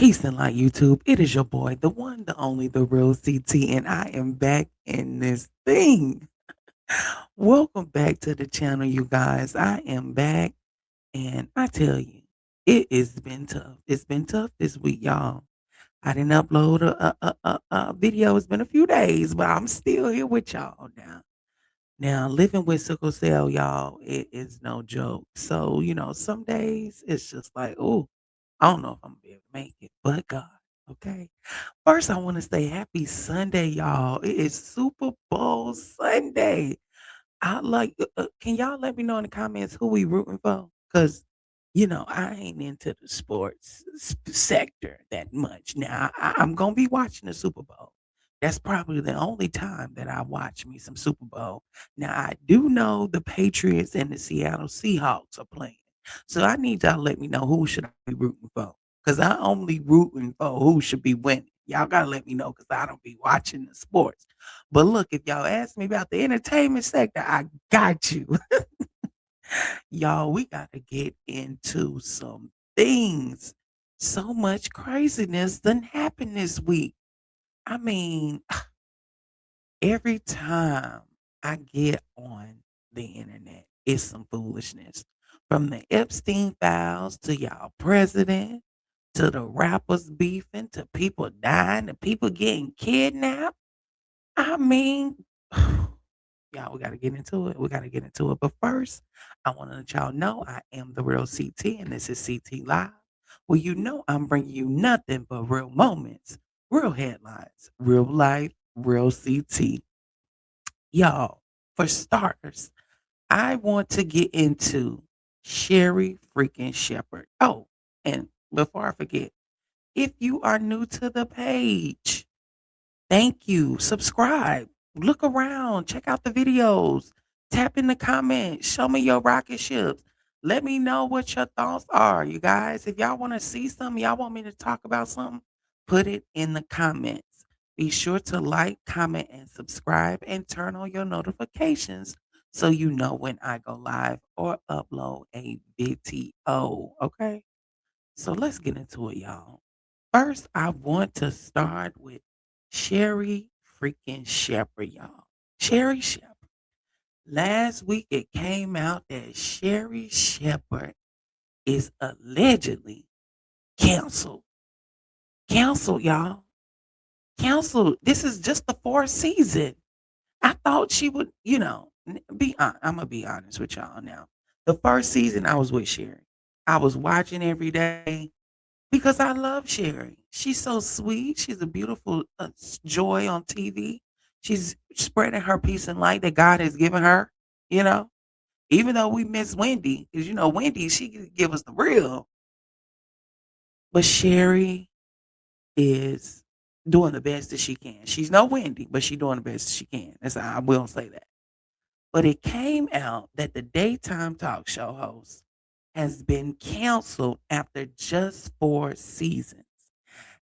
Peace and light, YouTube. It is your boy, the one, the only, the real CT, and I am back in this thing. Welcome back to the channel, you guys. I am back, and I tell you, it has been tough. It's been tough this week, y'all. I didn't upload a video. It's been a few days, but I'm still here with y'all now. Now, living with sickle cell, y'all, it is no joke. So, some days it's just like, oh, I don't know if I'm gonna be able to make it, but God, okay? First, I want to say happy Sunday, y'all. It is Super Bowl Sunday. Can y'all let me know in the comments who we rooting for? Because, I ain't into the sports sector that much. Now, I'm going to be watching the Super Bowl. That's probably the only time that I watch me some Super Bowl. Now, I do know the Patriots and the Seattle Seahawks are playing. So I need y'all to let me know who should I be rooting for. Because I only rooting for who should be winning. Y'all got to let me know because I don't be watching the sports. But look, if y'all ask me about the entertainment sector, I got you. Y'all, we got to get into some things. So much craziness done happened this week. I mean, every time I get on the internet, it's some foolishness. From the Epstein files to y'all president, to the rappers beefing, to people dying, to people getting kidnapped. I mean, y'all, we got to get into it. We got to get into it. But first, I want to let y'all know I am the real CT, and this is CT Live. Well, I'm bringing you nothing but real moments, real headlines, real life, real CT. Y'all, for starters, I want to get into Sherry freaking Shepherd. Oh, and before I forget, if you are new to the page, thank you. Subscribe. Look around. Check out the videos. Tap in the comments. Show me your rocket ships. Let me know what your thoughts are, you guys. If y'all want to see something, y'all want me to talk about something, put it in the comments. Be sure to like, comment, and subscribe and turn on your notifications so you know when I go live or upload a video. Okay? So let's get into it, y'all. First, I want to start with Sherry freaking Shepherd, y'all. Sherry Shepherd. Last week it came out that Sherry Shepherd is allegedly canceled. Canceled, y'all. Canceled. This is just the fourth season. I thought she would, I'm gonna be honest with y'all now. The first season I was with Sherry. I was watching every day. Because I love Sherry. She's so sweet. She's a beautiful joy on TV. She's spreading her peace and light that God has given her, you know. Even though we miss Wendy, because Wendy, she could give us the real. But Sherry is doing the best that she can. She's no Wendy, but she's doing the best she can. I will say that. But it came out that the daytime talk show host has been canceled after just 4 seasons.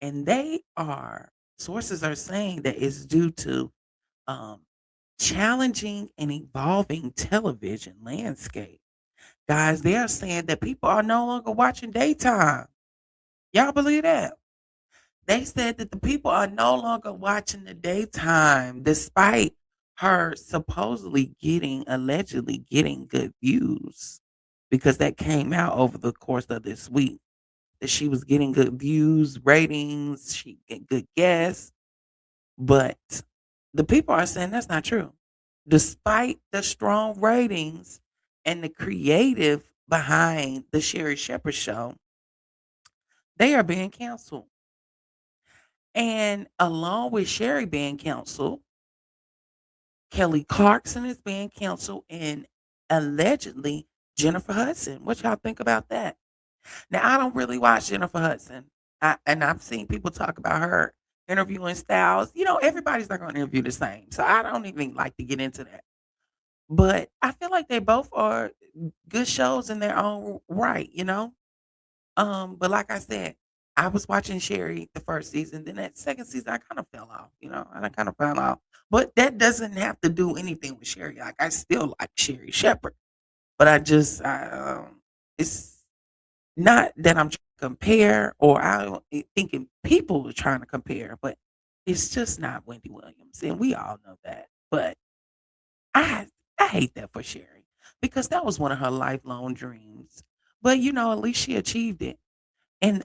And sources are saying that it's due to um, challenging and evolving television landscape. Guys, they are saying that people are no longer watching daytime. Y'all believe that? They said that the people are no longer watching the daytime despite her allegedly getting good views because that came out over the course of this week that she was getting good views, ratings, she get good guests, but the people are saying that's not true. Despite the strong ratings and the creative behind the Sherry Shepherd show, they are being canceled. And along with Sherry being canceled, Kelly Clarkson is being canceled and allegedly Jennifer Hudson. What y'all think about that? Now, I don't really watch Jennifer Hudson. And I've seen people talk about her interviewing styles. Everybody's not going to interview the same. So I don't even like to get into that. But I feel like they both are good shows in their own right. But like I said, I was watching Sherry the first season. Then that second season, I kind of fell off, and I kind of fell off. But that doesn't have to do anything with Sherry. Like, I still like Sherry Shepherd. But it's not that I'm compare, or I don't thinking people are trying to compare, but it's just not Wendy Williams, and we all know that. But I I hate that for Sherry because that was one of her lifelong dreams. But at least she achieved it. And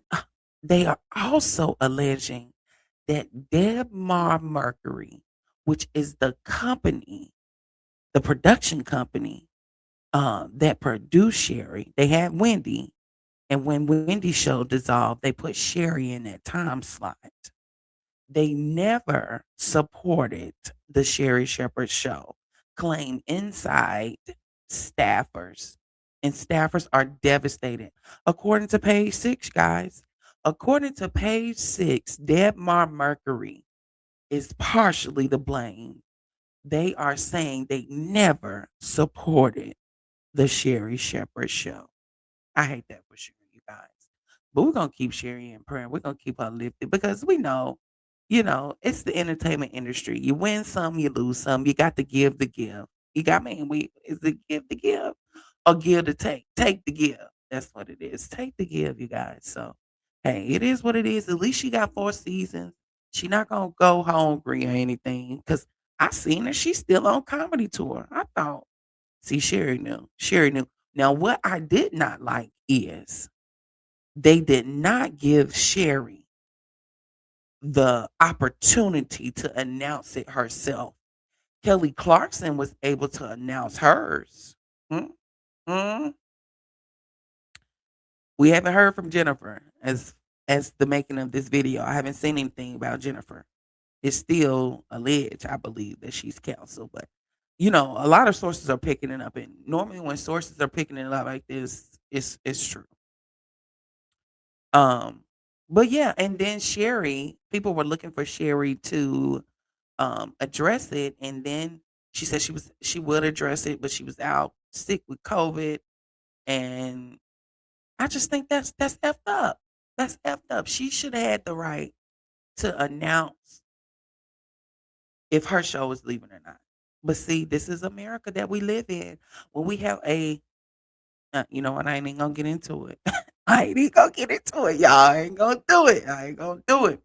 they are also alleging that Debmar Mercury, which is the company, the production company that produced Sherry, they had Wendy, and when Wendy's show dissolved, they put Sherry in that time slot. They never supported the Sherry Shepherd show, claim inside staffers. And staffers are devastated. According to page 6, guys, according to page 6, Debmar Mercury is partially to blame. They are saying they never supported the Sherry Shepherd show. I hate that for sure, you guys. But we're gonna keep Sherry in prayer. We're gonna keep her lifted because we know, it's the entertainment industry. You win some, you lose some. You got to give the give. You got me. We is it give the give or give the take? Take the give. That's what it is. Take the give, you guys. So hey, it is what it is. At least she got 4 seasons. She not gonna go hungry or anything. Cause I seen her. She's still on comedy tour. I thought, see, Sherry knew. Sherry knew. Now, what I did not like is they did not give Sherry the opportunity to announce it herself. Kelly Clarkson was able to announce hers. Mm, mm. We haven't heard from Jennifer as the making of this video. I haven't seen anything about Jennifer. It's still alleged, I believe, that she's canceled, but a lot of sources are picking it up, and normally when sources are picking it up like this, it's true. Um, but yeah, and then Sherry, people were looking for Sherry to address it, and then she said she would address it, but she was out sick with COVID, and I just think that's effed up. That's effed up. She should have had the right to announce if her show was leaving or not. But see, this is America that we live in. When we have you know what? I ain't even gonna get into it. I ain't even gonna get into it, y'all. I ain't gonna do it. I ain't gonna do it.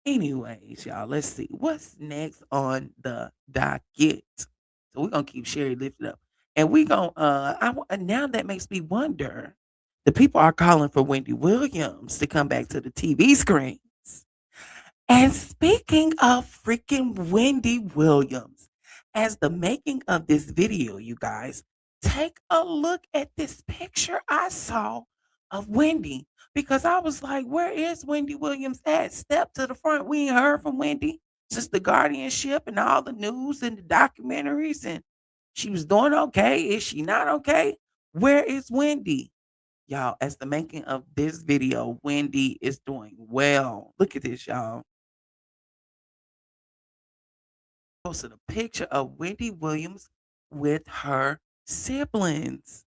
Anyways, y'all, let's see what's next on the docket. So we're gonna keep Sherry lifted up, and we gonna now that makes me wonder. The people are calling for Wendy Williams to come back to the TV screens. And speaking of freaking Wendy Williams, as the making of this video, you guys, take a look at this picture I saw of Wendy because I was like, where is Wendy Williams at? Step to the front. We ain't heard from Wendy since the guardianship and all the news and the documentaries, and she was doing okay. Is she not okay? Where is Wendy? Y'all, as the making of this video, Wendy is doing well. Look at this, y'all. Posted a picture of Wendy Williams with her siblings.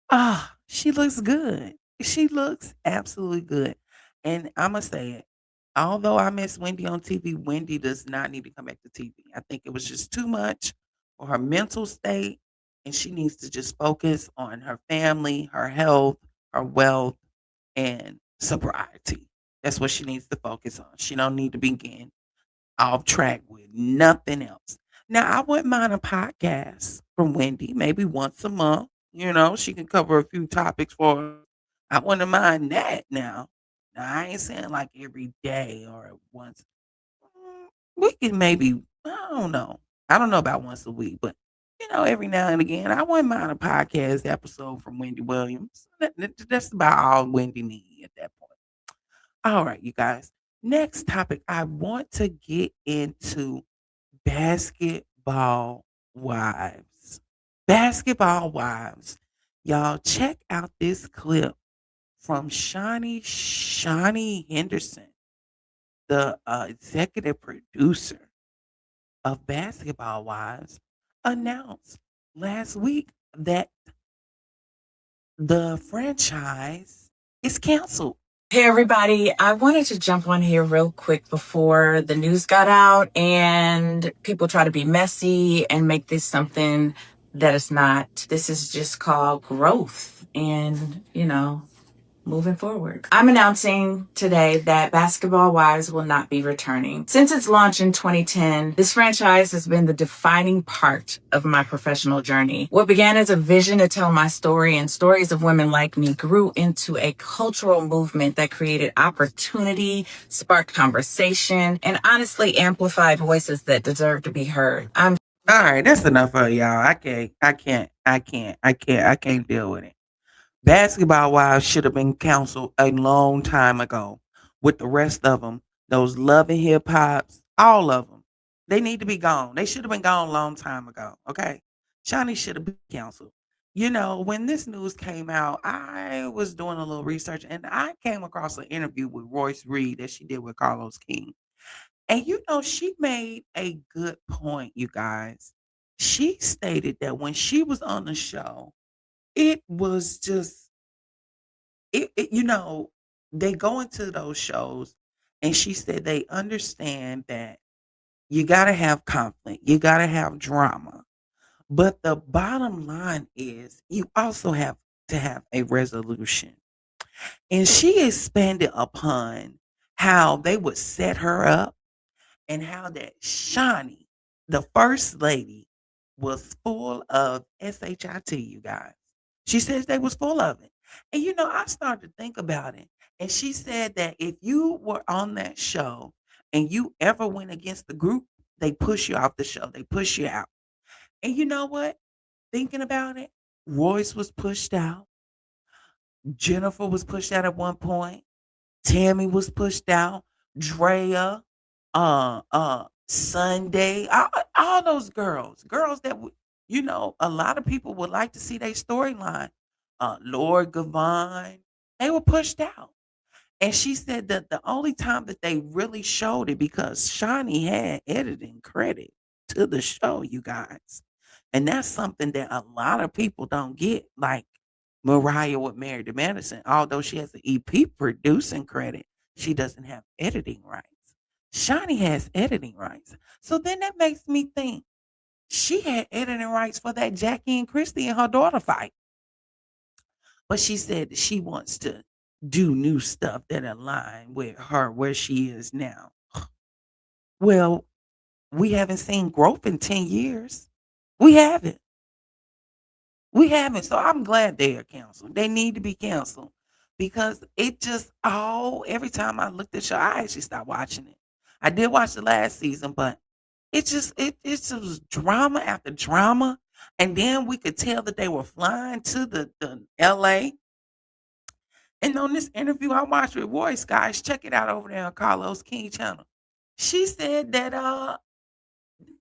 Ah, she looks good. She looks absolutely good. And I'ma say it. Although I miss Wendy on TV, Wendy does not need to come back to TV. I think it was just too much for her mental state, and she needs to just focus on her family, her health, her wealth, and sobriety. That's what she needs to focus on. She don't need to be getting off track with nothing else. Now, I wouldn't mind a podcast from Wendy, maybe once a month. She can cover a few topics for us. I wouldn't mind that now. Now, I ain't saying like every day or once. We can maybe, I don't know. I don't know about once a week, but every now and again, I wouldn't mind a podcast episode from Wendy Williams. That's about all Wendy needs at that point. All right, you guys. Next topic, I want to get into basketball wives. Basketball wives. Y'all check out this clip from Shawnee Henderson, the executive producer of Basketball Wives, announced last week that the franchise is canceled. Hey everybody, I wanted to jump on here real quick before the news got out and people try to be messy and make this something that it's not. This is just called growth. and, moving forward. I'm announcing today that Basketball Wives will not be returning. Since its launch in 2010, this franchise has been the defining part of my professional journey. What began as a vision to tell my story and stories of women like me grew into a cultural movement that created opportunity, sparked conversation, and honestly amplified voices that deserve to be heard. All right, that's enough for y'all. I can't deal with it. Basketball Wives should have been canceled a long time ago. With the rest of them, those loving hip hops, all of them, they need to be gone. They should have been gone a long time ago. Okay, Shawnee should have been canceled. When this news came out, I was doing a little research and I came across an interview with Royce Reed that she did with Carlos King. And she made a good point, you guys. She stated that when she was on the show, it was just they go into those shows and she said they understand that you got to have conflict, you got to have drama. But the bottom line is you also have to have a resolution. And she expanded upon how they would set her up and how that Shawnee, the first lady, was full of shit, you guys. She says they was full of it. And I started to think about it. And she said that if you were on that show and you ever went against the group, they push you off the show. They push you out. And you know what? Thinking about it, Royce was pushed out. Jennifer was pushed out at one point. Tammy was pushed out. Drea, Sunday, all those girls that a lot of people would like to see their storyline. Lord Gavon, they were pushed out. And she said that the only time that they really showed it because Shawnee had editing credit to the show, you guys. And that's something that a lot of people don't get. Like Mariah with Mary to Madison, although she has an EP producing credit, she doesn't have editing rights. Shawnee has editing rights. So then that makes me think she had editing rights for that Jackie and Christy and her daughter fight. But she said that she wants to do new stuff that align with her where she is now. Well, we haven't seen growth in 10 years. We haven't. We haven't. So I'm glad they are canceled. They need to be canceled because it just every time I looked at show, I actually stopped watching it. I did watch the last season, but it's just drama after drama. And then we could tell that they were flying to the LA. And on this interview I watched with Royce, guys, check it out over there on Carlos King channel. She said that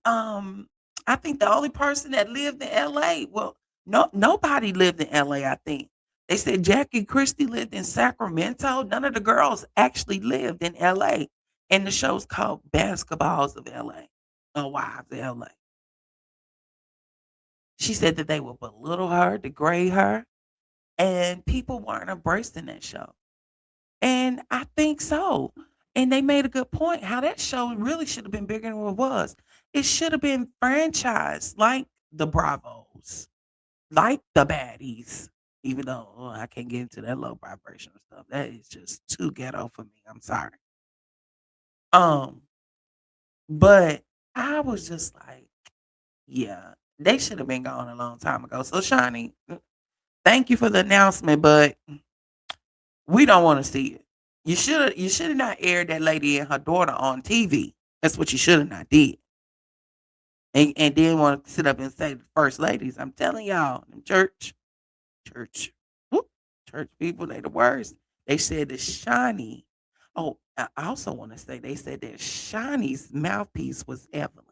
um, I think the only person that lived in LA, well, nobody lived in LA, I think. They said Jackie Christie lived in Sacramento. None of the girls actually lived in LA. And the show's called Basketballs of LA, or Wives of LA. She said that they would belittle her, degrade her, and people weren't embracing that show. And I think so. And they made a good point how that show really should have been bigger than what it was. It should have been franchised like the Bravos, like the Baddies. Even though I can't get into that low vibrational stuff. That is just too ghetto for me. I'm sorry. Um, but I was just like, yeah, they should have been gone a long time ago. So Shawnee, thank you for the announcement, but we don't want to see it. You should have not aired that lady and her daughter on TV. That's what you should have not did. And then want to sit up and say the first ladies. I'm telling y'all, them church, whoop, church people, they the worst. They said that Shawnee. Oh, I also want to say they said that Shawnee's mouthpiece was Evelyn.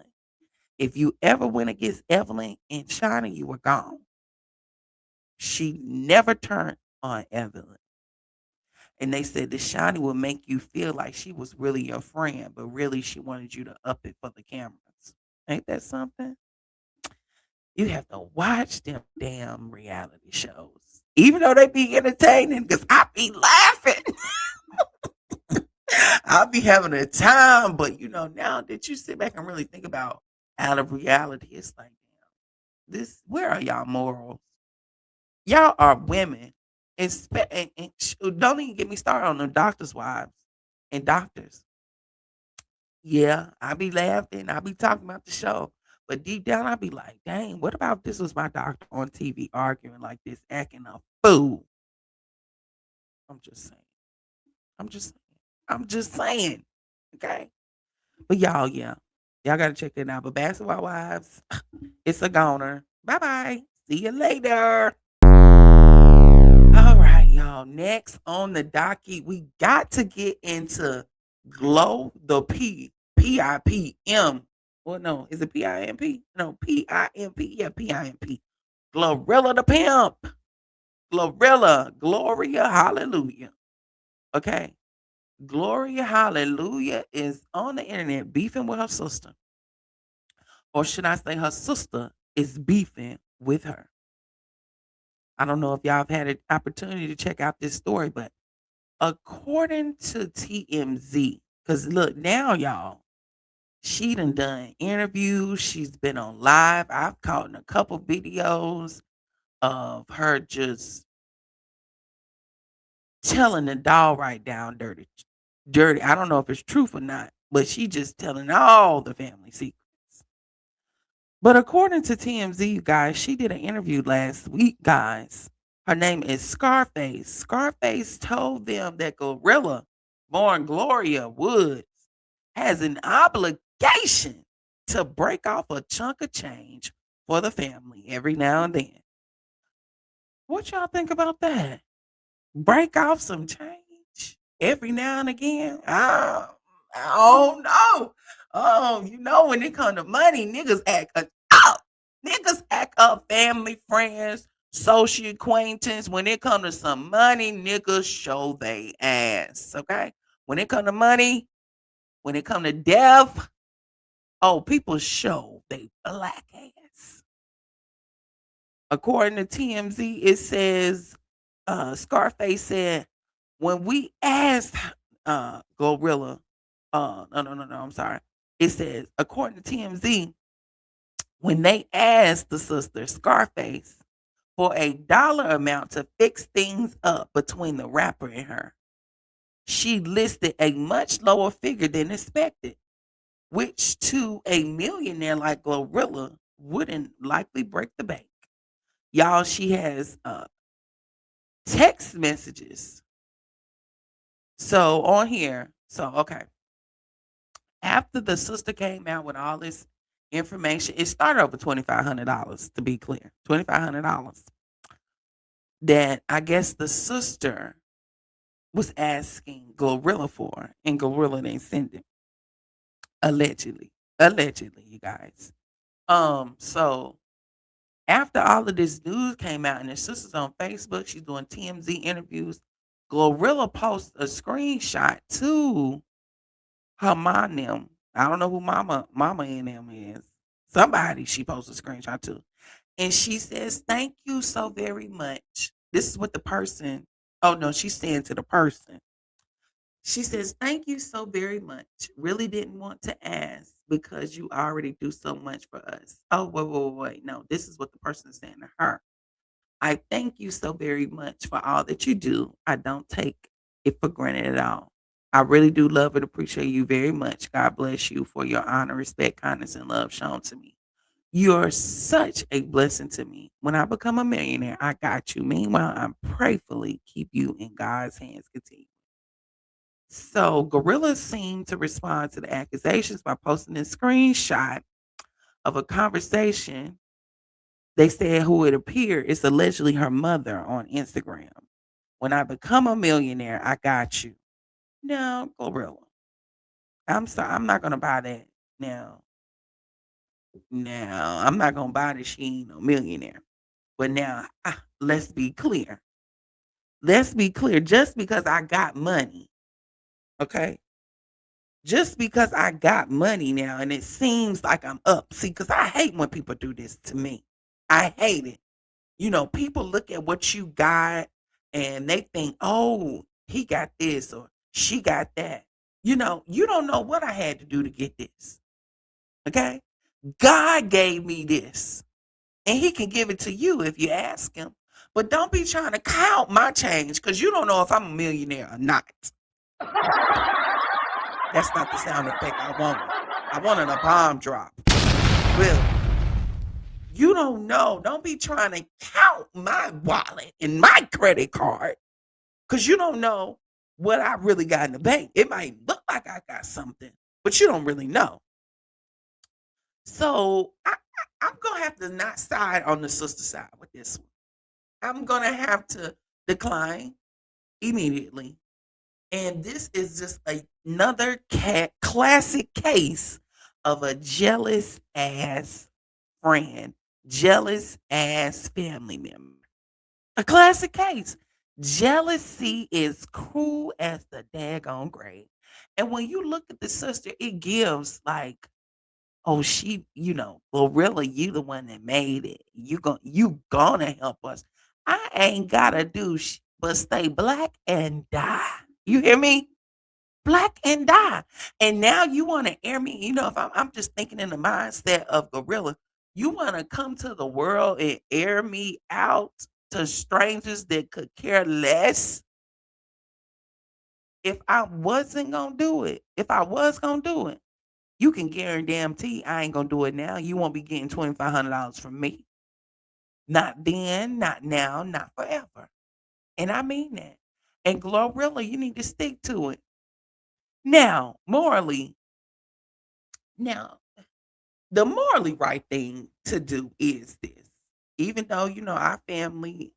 If you ever went against Evelyn and Shawnee, you were gone. She never turned on Evelyn. And they said that Shawnee would make you feel like she was really your friend, but really she wanted you to up it for the cameras. Ain't that something? You have to watch them damn reality shows. Even though they be entertaining, because I be laughing. I'll be having a time. But now that you sit back and really think about out of reality, it's like, damn, where are y'all morals? Y'all are women. Don't even get me started on the doctors' wives and doctors. Yeah, I be laughing. I be talking about the show. But deep down, I be like, dang, what about if this was my doctor on TV arguing like this, acting a fool? I'm just saying. I'm just I'm just saying. Okay. But y'all, yeah. Y'all gotta check that out. But Basketball Wives, it's a goner. Bye bye. See you later. All right, y'all. Next on the docket, we got to get into Glow the P-I-P-M. Well, no, is it P-I-M-P? No, P-I-M-P. Yeah, P-I-M-P. Glorilla the Pimp. Glorilla. Gloria Hallelujah. Okay. Gloria Hallelujah is on the internet beefing with her sister. Or should I say her sister is beefing with her. I don't know if y'all have had an opportunity to check out this story, but according to TMZ, because look, now y'all, she done interviews, she's been on live. I've caught in a couple videos of her just telling the doll right down dirty. Dirty. I don't know if it's truth or not, but she just telling all the family secrets. But according to TMZ, you guys, she did an interview last week, guys. Her name is Scarface. Scarface told them that Gorilla, born Gloria Woods, has an obligation to break off a chunk of change for the family every now and then. What y'all think about that? Break off some change every now and again? Oh no. Oh, when it come to money, niggas act up. Niggas act up family, friends, social acquaintance. When it come to some money, niggas show they ass. Okay? When it come to money, when it come to death, oh, people show they black ass. According to TMZ, it says Scarface said, when we asked Gorilla, no, I'm sorry. It says, according to TMZ, when they asked the sister Scarface for a dollar amount to fix things up between the rapper and her, she listed a much lower figure than expected, which to a millionaire like Gorilla wouldn't likely break the bank. Y'all, she has text messages. So on here, okay. After the sister came out with all this information, it started over $2,500 to be clear. $2,500 that I guess the sister was asking Gorilla for, and Gorilla didn't send it. Allegedly. Allegedly, you guys. So after all of this news came out and the sister's on Facebook, she's doing TMZ interviews. Gorilla posts a screenshot to her mom them. I don't know who mama and them is. Somebody she posted a screenshot to. And she says, thank you so very much. This is what the person, oh no, she's saying to the person. She says, thank you so very much. Really didn't want to ask because you already do so much for us. Oh, wait. No, this is what the person is saying to her. I thank you so very much for all that you do. I don't take it for granted at all. I really do love and appreciate you very much. God bless you for your honor, respect, kindness, and love shown to me. You're such a blessing to me. When I become a millionaire, I got you. Meanwhile, I prayerfully keep you in God's hands. Continue. So, Gorilla seemed to respond to the accusations by posting a screenshot of a conversation. They said who it appeared is allegedly her mother on Instagram. When I become a millionaire, I got you. No, Gorilla. I'm sorry. I'm not gonna buy that. Now, now I'm not gonna buy that she ain't no millionaire. But now, let's be clear. Let's be clear. Just because I got money, okay? Just because I got money now and it seems like I'm up. See, because I hate when people do this to me. I hate it. People look at what you got and they think, oh, he got this or she got that. You don't know what I had to do to get this. Okay? God gave me this. And he can give it to you if you ask him. But don't be trying to count my change because you don't know if I'm a millionaire or not. That's not the sound effect I wanted. I wanted a bomb drop. Really. You don't know. Don't be trying to count my wallet and my credit card because you don't know what I really got in the bank. It might look like I got something, but you don't really know. So I'm going to have to not side on the sister side with this one. I'm going to have to decline immediately. And this is just another classic case of a jealous ass friend, jealous ass family member. A classic case. Jealousy is cruel as the daggone grave. And when you look at the sister, it gives like, oh, she, well, really, you the one that made it. You gonna help us. I ain't gotta do but stay black and die. You hear me? Black and die. And now you want to air me. If I'm just thinking in the mindset of Gorilla, you want to come to the world and air me out to strangers that could care less if I wasn't going to do it. If I was going to do it, you can guarantee I ain't going to do it now. You won't be getting $2,500 from me. Not then, not now, not forever. And I mean that. And Glorilla, you need to stick to it. Now, now, the morally right thing to do is this. Even though, our family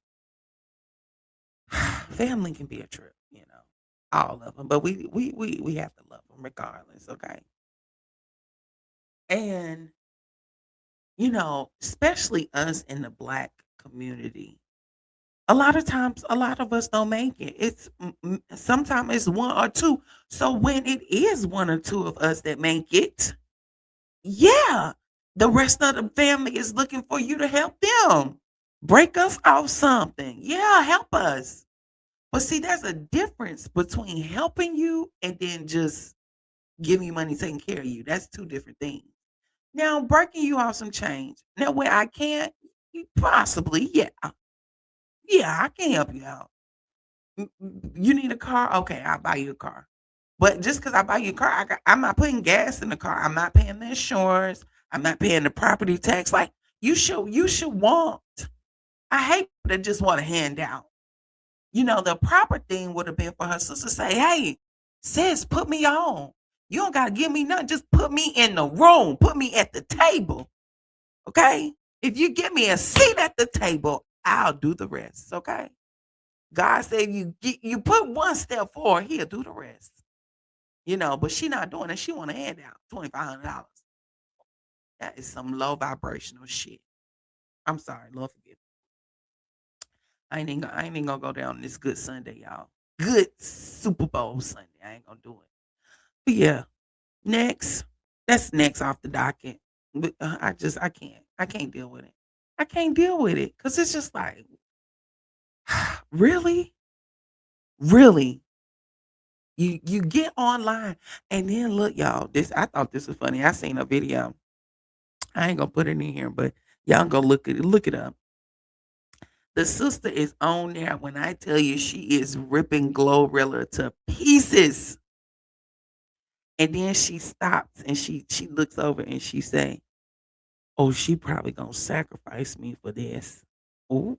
can be a trip, all of them, but we have to love them regardless, okay? And, especially us in the black community, a lot of times, a lot of us don't make it. Sometimes it's one or two. So when it is one or two of us that make it, yeah, the rest of the family is looking for you to help them. Break us off something. Yeah, help us. But see, there's a difference between helping you and then just giving you money, taking care of you. That's two different things. Now, breaking you off some change. Now, where I can't, possibly, yeah. Yeah, I can help you out. You need a car? Okay, I'll buy you a car. But just because I buy you a car, I'm not putting gas in the car. I'm not paying the insurance. I'm not paying the property tax. Like you should want. I hate to just want a handout. The proper thing would have been for her sister to say, "Hey, sis, put me on. You don't gotta give me nothing. Just put me in the room. Put me at the table. Okay? If you give me a seat at the table, I'll do the rest. Okay? God said you put one step forward, he'll do the rest. But she not doing it. She want a handout, $2,500. That is some low vibrational shit. I'm sorry, Lord forgive. I ain't gonna go down this good Sunday, y'all. Good Super Bowl Sunday. I ain't gonna do it. But yeah, next. That's next off the docket. But I can't. I can't deal with it. I can't deal with it because it's just like, really, really. You get online and then look, y'all. I thought this was funny. I seen a video. I ain't gonna put it in here, but y'all go look it up. The sister is on there when I tell you she is ripping Glorilla to pieces. And then she stops and she looks over and she say, "Oh, she probably gonna sacrifice me for this." Ooh.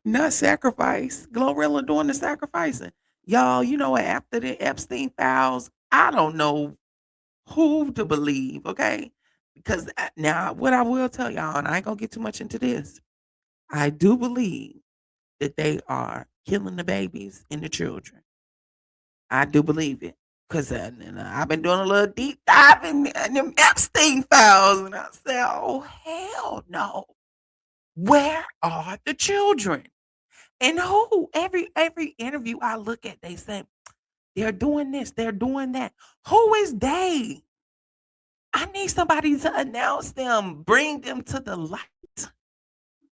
Not sacrifice. Glorilla doing the sacrificing. Y'all, you know what? After the Epstein files, I don't know who to believe, okay? Because now, what I will tell y'all, and I ain't gonna get too much into this, I do believe that they are killing the babies and the children. I do believe it. Because I've been doing a little deep dive in them Epstein files, and I said, oh, hell no. Where are the children? And who? Every interview I look at, they say, they're doing this, they're doing that. Who is they? I need somebody to announce them, bring them to the light.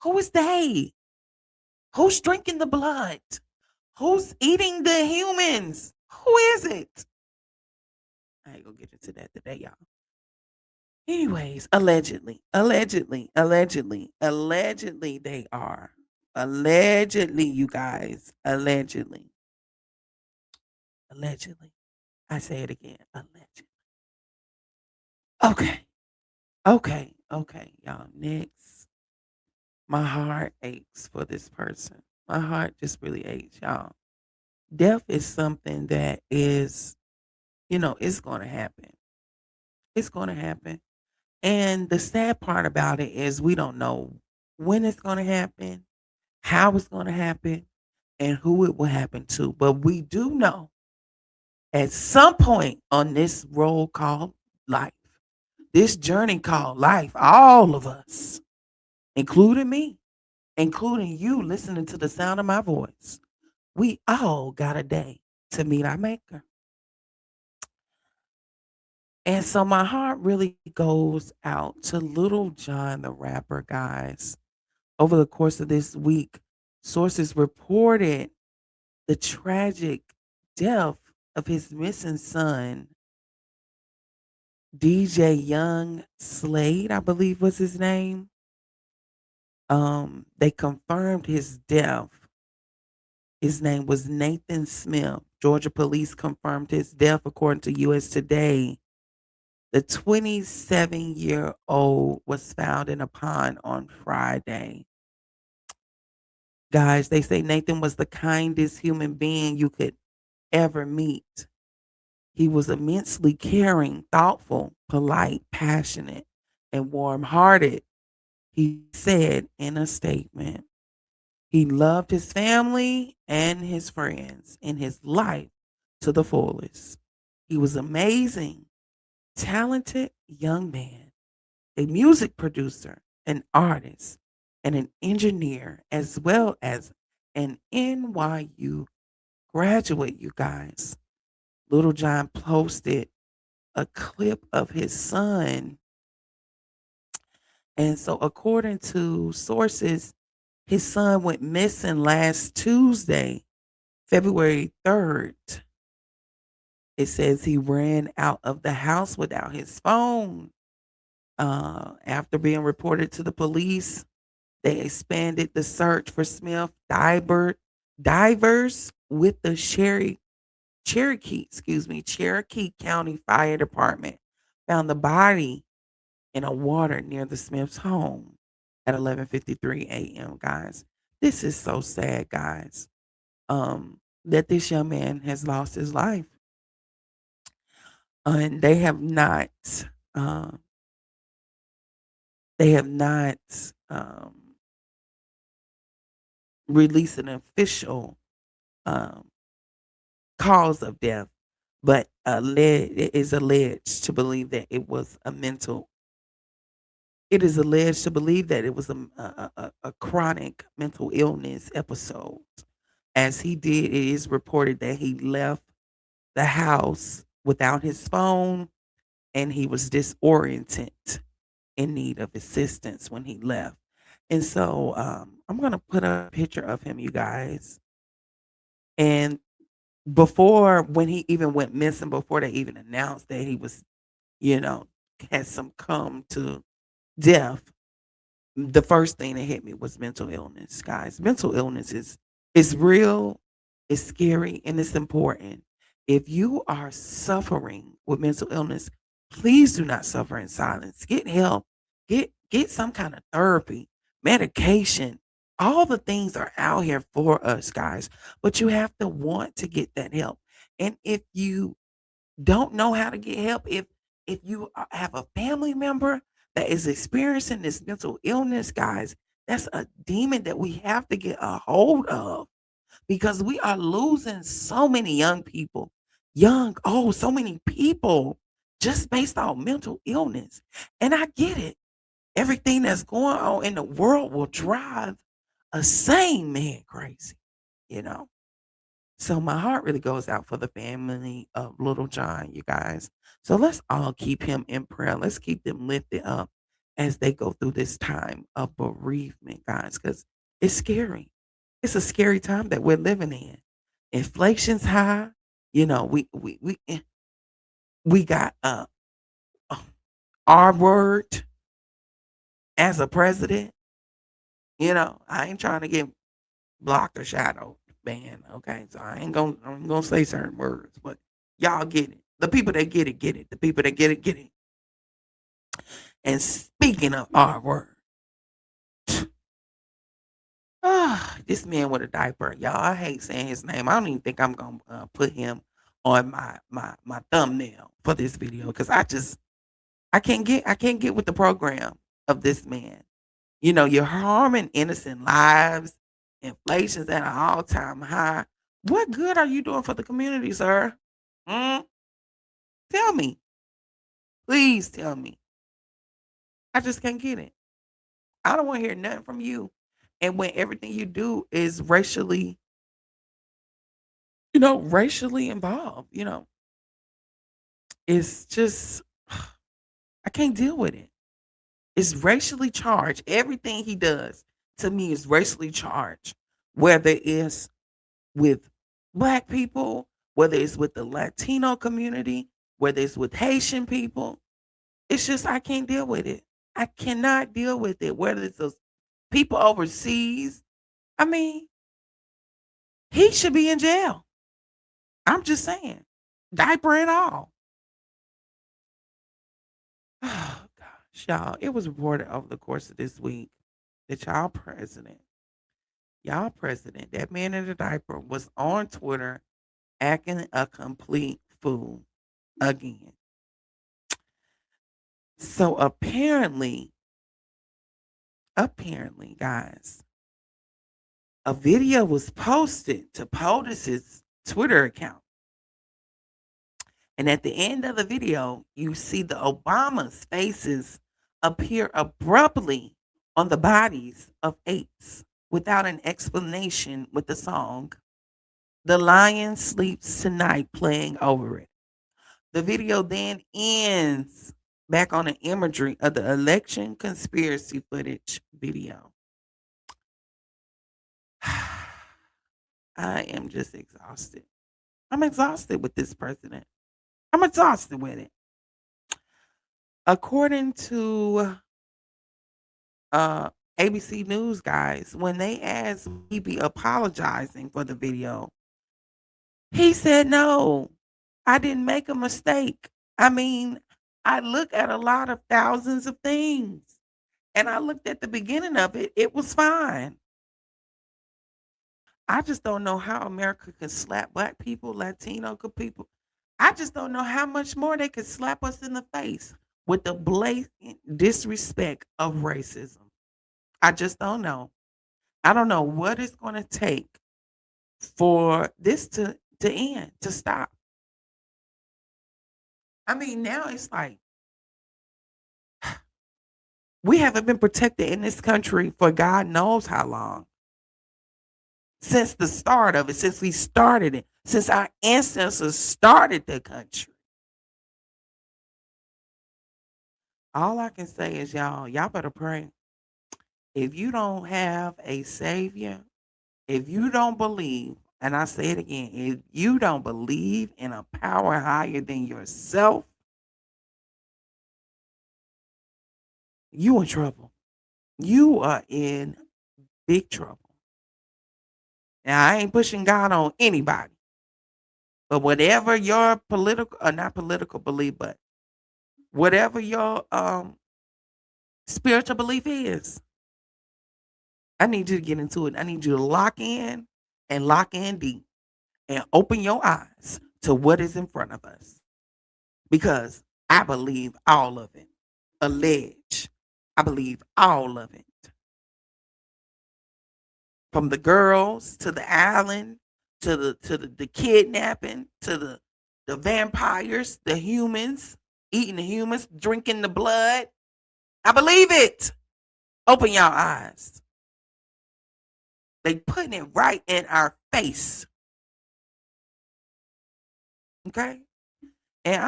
Who is they? Who's drinking the blood? Who's eating the humans? Who is it? I ain't gonna get into that today, y'all. Anyways, allegedly, they are. Allegedly, you guys. Allegedly. I say it again. Allegedly. Okay. Okay. Y'all. Next. My heart aches for this person. My heart just really aches, y'all. Death is something that is, it's going to happen. It's going to happen. And the sad part about it is we don't know when it's going to happen, how it's going to happen, and who it will happen to. But we do know at some point on this road called life, this journey called life, all of us, including me, including you listening to the sound of my voice, we all got a day to meet our maker. And so my heart really goes out to Little John the rapper, guys. Over the course of this week, sources reported the tragic death of his missing son, DJ Young Slade, I believe was his name. They confirmed his death. His name was Nathan Smith. Georgia police confirmed his death according to US Today. The 27-year-old was found in a pond on Friday. Guys, they say Nathan was the kindest human being you could ever meet. He was immensely caring, thoughtful, polite, passionate, and warm hearted, he said in a statement. He loved his family and his friends and his life to the fullest. He was amazing, talented young man, a music producer, an artist, and an engineer, as well as an NYU graduate, you guys. Little John posted a clip of his son. And so, according to sources, his son went missing last Tuesday, February 3rd. It says he ran out of the house without his phone. After being reported to the police, they expanded the search for Smith divers with the Cherokee County Fire Department found the body in a water near the Smiths' home at 11:53 a.m. Guys, this is so sad, guys. That this young man has lost his life, and uh, they have not um, released an official um, cause of death, but it is alleged to believe that it was a mental. It is alleged to believe that it was a chronic mental illness episode. As he did, it is reported that he left the house without his phone and he was disoriented in need of assistance when he left. And so I'm going to put a picture of him, you guys. And before, when he even went missing, before they even announced that he was, you know, had some come to death, the first thing that hit me was mental illness, guys. Mental illness is real, it's scary, and it's important. If you are suffering with mental illness, please do not suffer in silence. Get help. Get some kind of therapy, medication. All the things are out here for us, guys. But you have to want to get that help. And if you don't know how to get help, if you have a family member that is experiencing this mental illness, guys, that's a demon that we have to get a hold of because we are losing so many young people, so many people just based on mental illness. And I get it. Everything that's going on in the world will drive a sane man crazy, you know. So my heart really goes out for the family of Little John, you guys. So let's all keep him in prayer. Let's keep them lifted up as they go through this time of bereavement, guys, because it's scary. It's a scary time that we're living in. Inflation's high. You know, we got R word as a president. I ain't trying to get blocked or shadow banned. Okay, so I'm gonna say certain words, but y'all get it. The people that get it, get it. The people that get it, get it. And speaking of R word, this man with a diaper, y'all. I hate saying his name. I don't even think I'm gonna put him on my thumbnail for this video because I can't get with the program of this man. You're harming innocent lives. Inflation's at an all-time high. What good are you doing for the community, sir? Mm, tell me. Please tell me. I just can't get it. I don't want to hear nothing from you. And when everything you do is racially involved, it's just I can't deal with it. It's racially charged. Everything he does to me is racially charged. Whether it's with black people, whether it's with the Latino community, whether it's with Haitian people. It's just I can't deal with it. I cannot deal with it. Whether it's those people overseas, I mean, he should be in jail. I'm just saying, diaper and all. Oh gosh, y'all! It was reported over the course of this week that y'all president, that man in the diaper was on Twitter acting a complete fool again. So apparently, guys, a video was posted to POTUS's Twitter account. And at the end of the video, you see the Obama's faces appear abruptly on the bodies of apes without an explanation with the song The Lion Sleeps Tonight playing over it. The video then ends back on the imagery of the election conspiracy footage video. I am just exhausted. I'm exhausted with this president. I'm exhausted with it. According to uh ABC News, guys, when they asked would he be apologizing for the video, he said no. I didn't make a mistake. I mean, I look at a lot of thousands of things. And I looked at the beginning of it, it was fine. I just don't know how America can slap black people, Latino people. I just don't know how much more they could slap us in the face with the blatant disrespect of racism. I just don't know. I don't know what it's going to take for this to end, to stop. I mean, now it's like we haven't been protected in this country for God knows how long. Since the start of it, since we started it, since our ancestors started the country. All I can say is y'all better pray. If you don't have a savior, if you don't believe, and I say it again, if you don't believe in a power higher than yourself, you in trouble. You are in big trouble. Now I ain't pushing God on anybody, but whatever your political or not political belief, but whatever your spiritual belief is, I need you to get into it. I need you to lock in and lock in deep and open your eyes to what is in front of us. Because I believe all of it. Allege. I believe all of it. From the girls to the island to the kidnapping to the vampires, the humans, eating the humans, drinking the blood. I believe it. Open your eyes. They putting it right in our face. Okay? And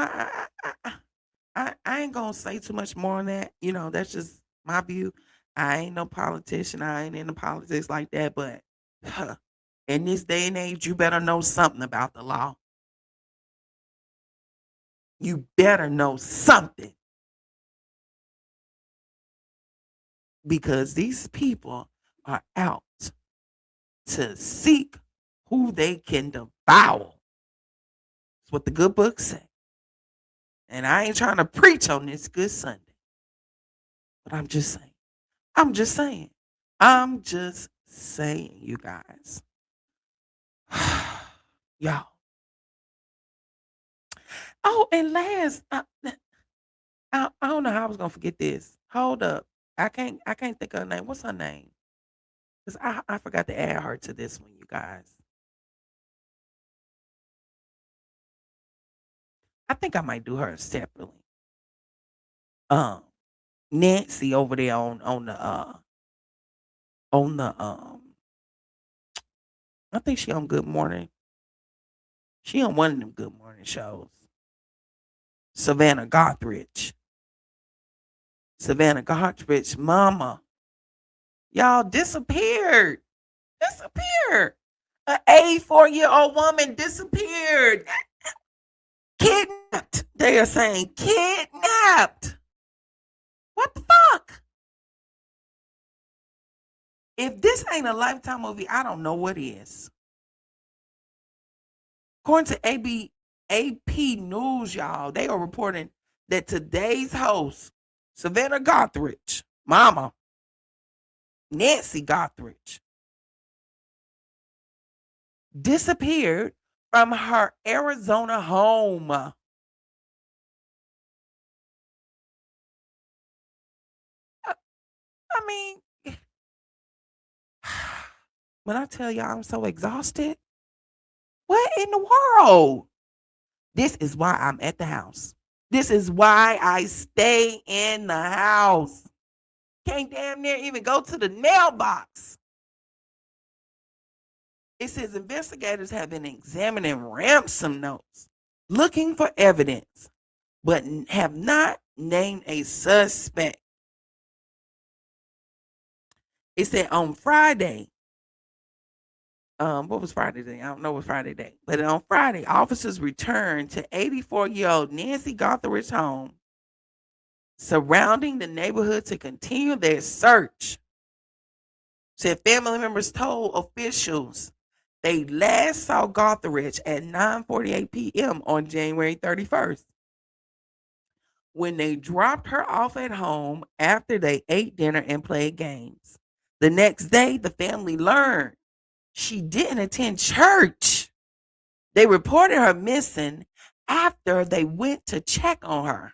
I ain't gonna say too much more on that. That's just my view. I ain't no politician. I ain't into politics like that. But huh, in this day and age, you better know something about the law. You better know something. because these people are out to seek who they can devour. That's what the good book say. And I ain't trying to preach on this good Sunday, but I'm just saying. I'm just saying. I'm just saying, you guys. Y'all. Oh, and last, I don't know how I was gonna forget this. Hold up. I can't think of her name. What's her name? Because I forgot to add her to this one, you guys. I think I might do her separately. Um, Nancy over there on the I think she on Good Morning. She on one of them Good Morning shows. Savannah Gothridge. Savannah Gothridge mama. Y'all disappeared. Disappeared. An 84-year-old woman disappeared. Kidnapped. They are saying kidnapped. What the fuck? If this ain't a Lifetime movie, I don't know what is. According to AP News, y'all, they are reporting that today's host, Savannah Gothridge, mama, Nancy Gothridge, disappeared from her Arizona home. I mean, when I tell y'all I'm so exhausted, what in the world? This is why I'm at the house. This is why I stay in the house. Can't damn near even go to the mailbox. It says investigators have been examining ransom notes, looking for evidence, but have not named a suspect. It said on Friday, what was Friday day? I don't know what Friday day, but on Friday, officers returned to 84-year-old Nancy Gothridge's home, surrounding the neighborhood to continue their search. Said family members told officials they last saw Gothridge at 9:48 p.m. on January 31st. When they dropped her off at home after they ate dinner and played games. The next day, the family learned she didn't attend church. They reported her missing after they went to check on her.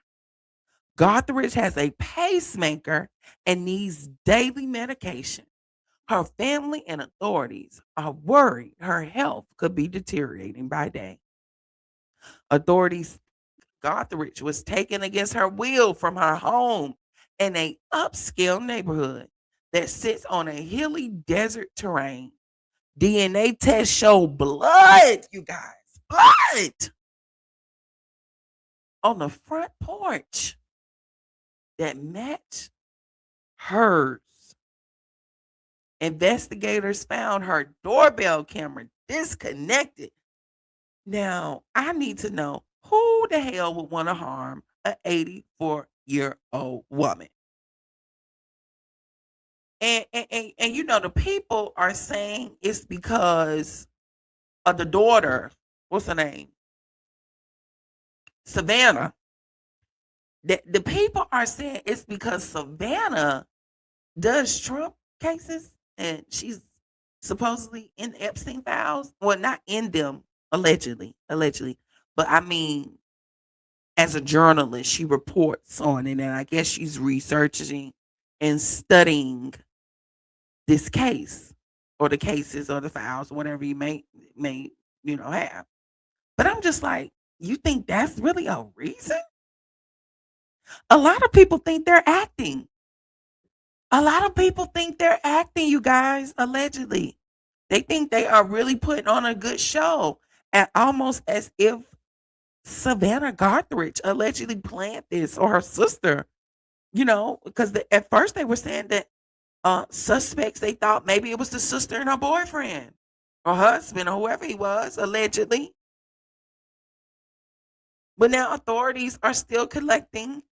Gothridge has a pacemaker and needs daily medication. Her family and authorities are worried her health could be deteriorating by day. Authorities Gothridge was taken against her will from her home in a upscale neighborhood that sits on a hilly desert terrain. DNA tests show blood, you guys, blood on the front porch that matched hers. Investigators found her doorbell camera disconnected. Now, I need to know who the hell would want to harm an 84-year-old woman? And you know, the people are saying it's because of the daughter. What's her name? Savannah. The people are saying it's because Savannah does Trump cases and she's supposedly in the Epstein files. Well, not in them, allegedly. But I mean, as a journalist, she reports on it, and I guess she's researching and studying this case or the cases or the files, whatever you may have. But I'm just like, you think that's really a reason? A lot of people think they're acting. A lot of people think they're acting, you guys, allegedly. They think they are really putting on a good show, and almost as if Savannah Gothridge allegedly planned this or her sister, because at first they were saying that suspects, they thought maybe it was the sister and her boyfriend or husband or whoever he was, allegedly. But now authorities are still collecting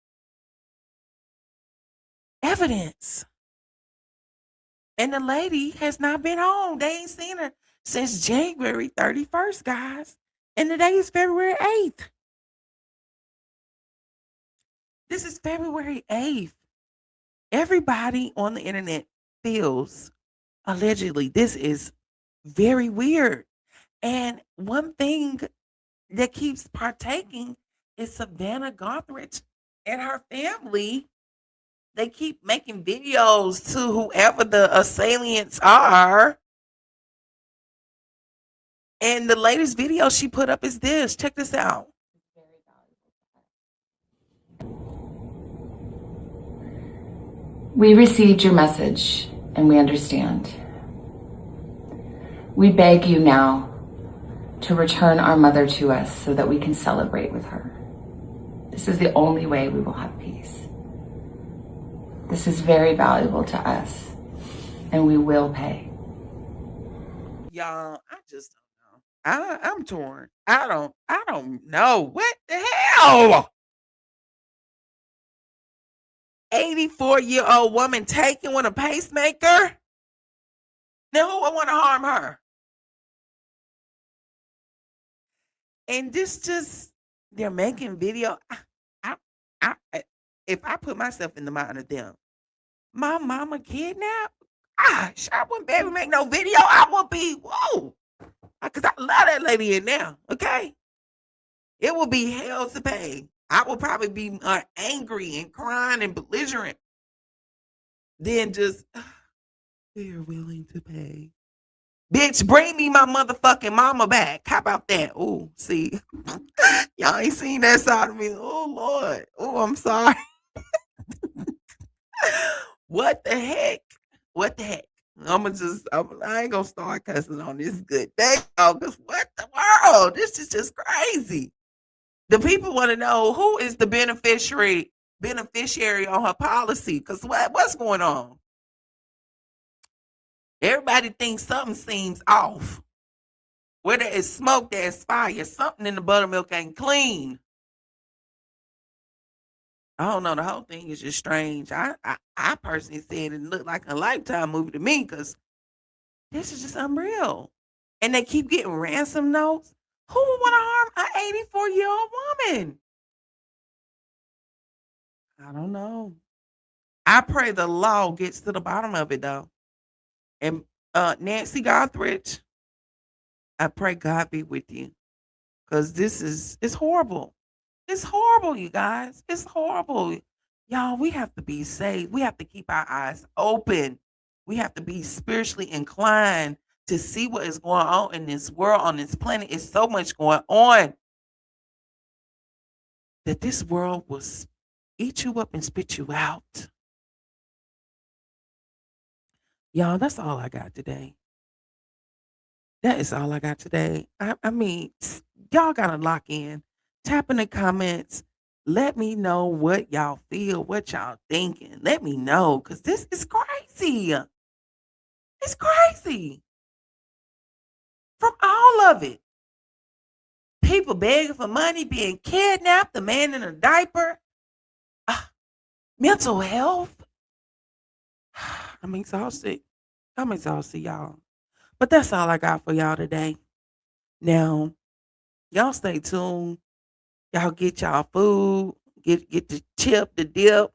evidence. And the lady has not been home. They ain't seen her since January 31st, guys. And today is February 8th. This is February 8th. Everybody on the internet feels allegedly this is very weird. And one thing that keeps partaking is Savannah Gothridge and her family. They keep making videos to whoever the assailants are. And the latest video she put up is this. Check this out. We received your message and we understand. We beg you now to return our mother to us so that we can celebrate with her. This is the only way we will have peace. This is very valuable to us and we will pay. Y'all, I just don't know. I'm torn. I don't know. What the hell? 84-year-old woman taken with a pacemaker? Now who would want to harm her? And this just they're making video. If I put myself in the mind of them, my mama kidnapped. Gosh, I wouldn't be able to make no video. I would be whoa, because I love that lady in there. Okay, it will be hell to pay. I will probably be angry and crying and belligerent. Then just we're willing to pay. Bitch, bring me my motherfucking mama back. How about that? Oh, see, y'all ain't seen that side of me. Oh Lord. Oh, I'm sorry. What the heck? What the heck? I ain't gonna start cussing on this good day, because what the world? This is just crazy. The people want to know who is the beneficiary on her policy. Because what's going on? Everybody thinks something seems off. Where there is smoke, there's fire. Something in the buttermilk ain't clean. I don't know. The whole thing is just strange. I personally said it looked like a Lifetime movie to me, because this is just unreal. And they keep getting ransom notes. Who would want to harm an 84-year-old woman? I don't know. I pray the law gets to the bottom of it, though. And Nancy Gothridge, I pray God be with you, because it's horrible. It's horrible, you guys. It's horrible. Y'all, we have to be safe. We have to keep our eyes open. We have to be spiritually inclined to see what is going on in this world, on this planet. It's so much going on that this world will eat you up and spit you out. Y'all, that's all I got today. That is all I got today. I mean, y'all gotta lock in. Tap in the comments. Let me know what y'all feel, what y'all thinking. Let me know, because this is crazy. It's crazy. From all of it. People begging for money, being kidnapped, the man in a diaper. Mental health. I'm exhausted. I'm exhausted, y'all. But that's all I got for y'all today. Now, y'all stay tuned. Y'all get y'all food, get the chip, the dip,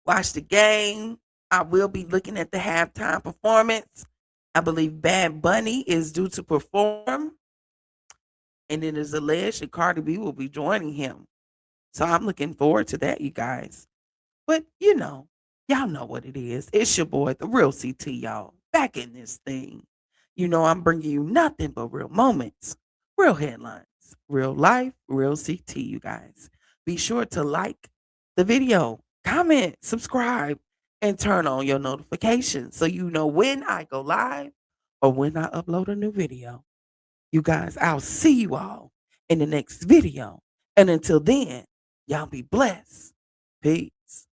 watch the game. I will be looking at the halftime performance. I believe Bad Bunny is due to perform, and it is alleged that Cardi B will be joining him. So I'm looking forward to that, you guys. But y'all know what it is. It's your boy, the real CT, y'all, back in this thing. I'm bringing you nothing but real moments, real headlines, real life, real CT, you guys. Be sure to like the video, comment, subscribe, and turn on your notifications so you know when I go live or when I upload a new video. You guys, I'll see you all in the next video. And until then, y'all be blessed. Peace.